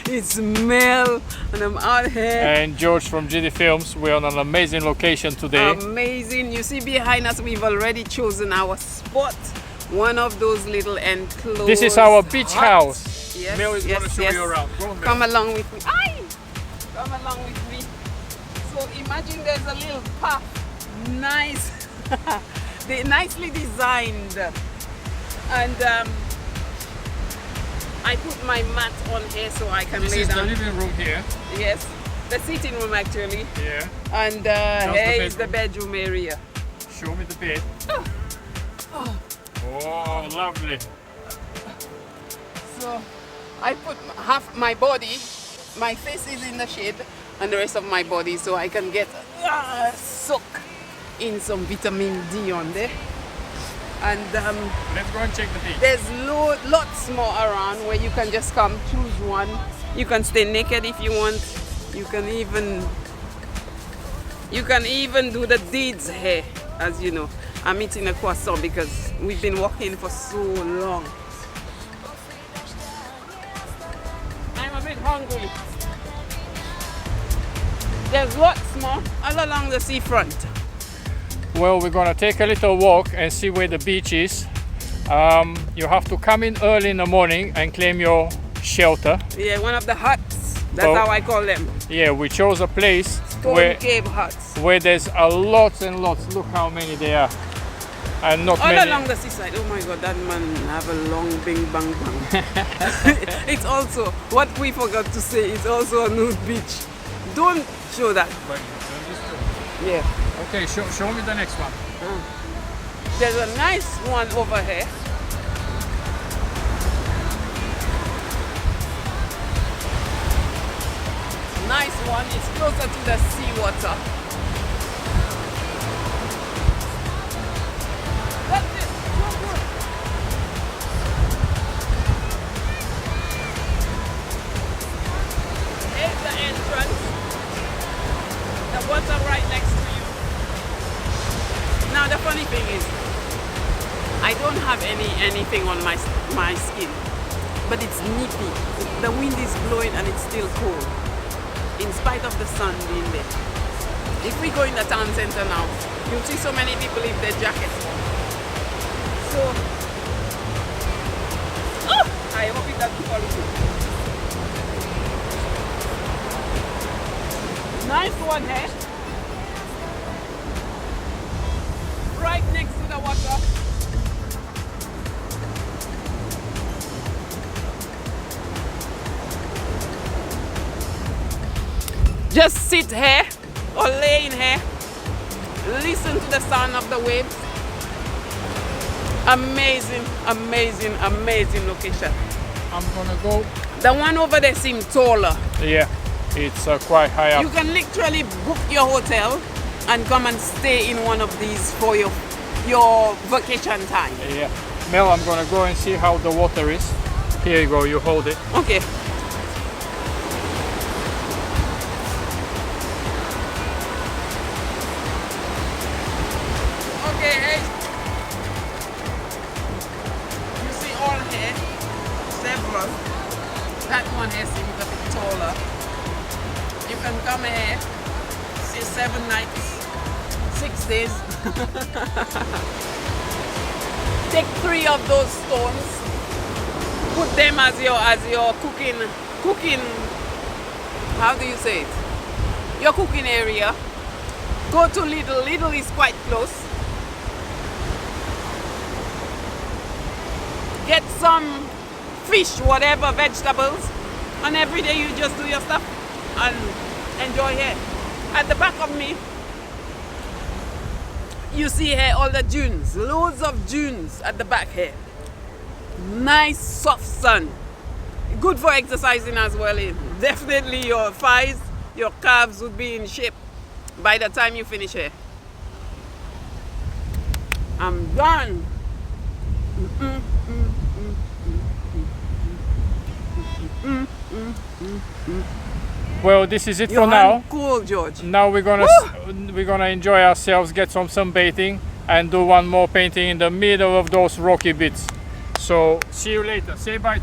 It's Mel and I'm out here. And George from GD Films. We're on an amazing location today. Amazing. You see behind us, we've already chosen our spot. One of those little enclosed. This is our beach house. Yes, Mel is going to show you around. Go on, Mel. Come along with me. Aye! Come along with me. So imagine there's a little path. Nice. They nicely designed. And I put my mat on here so I can lay down. This is the living room here. Yes. The sitting room actually. Yeah. And here is the bedroom area. Show me the bed. Oh. Oh. Oh, lovely. So I put half my body, my face is in the shade and the rest of my body so I can get soak in some vitamin D on there. And let's go and check the beach. There's lots more around where you can just come, choose one. You can stay naked if you want. You can even do the deeds here, as you know. I'm eating a croissant because we've been walking for so long. I'm a bit hungry. There's lots more all along the seafront. Well, we're gonna take a little walk and see where the beach is. You have to come in early in the morning and claim your shelter. Yeah, one of the huts. That's how I call them. Yeah, we chose a place Stone cave huts. where there's a lots and lots. Look how many there are. And not all many. Along the seaside. Oh my God, that man have a long bing bang bang. It's also, what we forgot to say, it's also a nude beach. Don't show that. Yeah. Okay, show me the next one. There's a nice one over here. Nice one. It's closer to the seawater. That's it. Go. Here's the entrance. The water right next to you. Now the funny thing is, I don't have anything on my skin, but it's nippy. The wind is blowing and it's still cold, in spite of the sun being there. If we go in the town center now, you'll see so many people leave their jackets on. So, I hope it doesn't fall through. Nice one, eh? Right next to the water. Just sit here or lay in here. Listen to the sound of the waves. Amazing, amazing, amazing location. I'm gonna go. The one over there seems taller. Yeah, it's quite high up. You can literally book your hotel and come and stay in one of these for your vacation time. Yeah. Mel, I'm gonna go and see how the water is. Here you go, you hold it. Okay. Okay, hey. You see all here, several. That one here seems a bit taller. You can come here, see 7 nights, 6 days. Take 3 of those stones, put them as your cooking, how do you say it? Your cooking area. Go to Lidl. Lidl is quite close. Get some fish, whatever, vegetables, and every day you just do your stuff and enjoy here. At the back of me, you see here all the dunes, loads of dunes at the back here. Nice soft sun. Good for exercising as well. Definitely your thighs, your calves would be in shape by the time you finish here. I'm done. Well, this is it for now. Cool, George. Now we're gonna enjoy ourselves, get some sunbathing, and do one more painting in the middle of those rocky bits. So see you later. Say bye.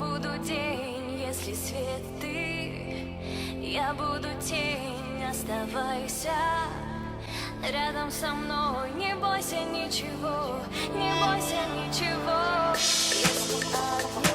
буду день, если свет ты. Я буду тень, оставайся рядом со мной. Не бойся ничего, не бойся ничего. Если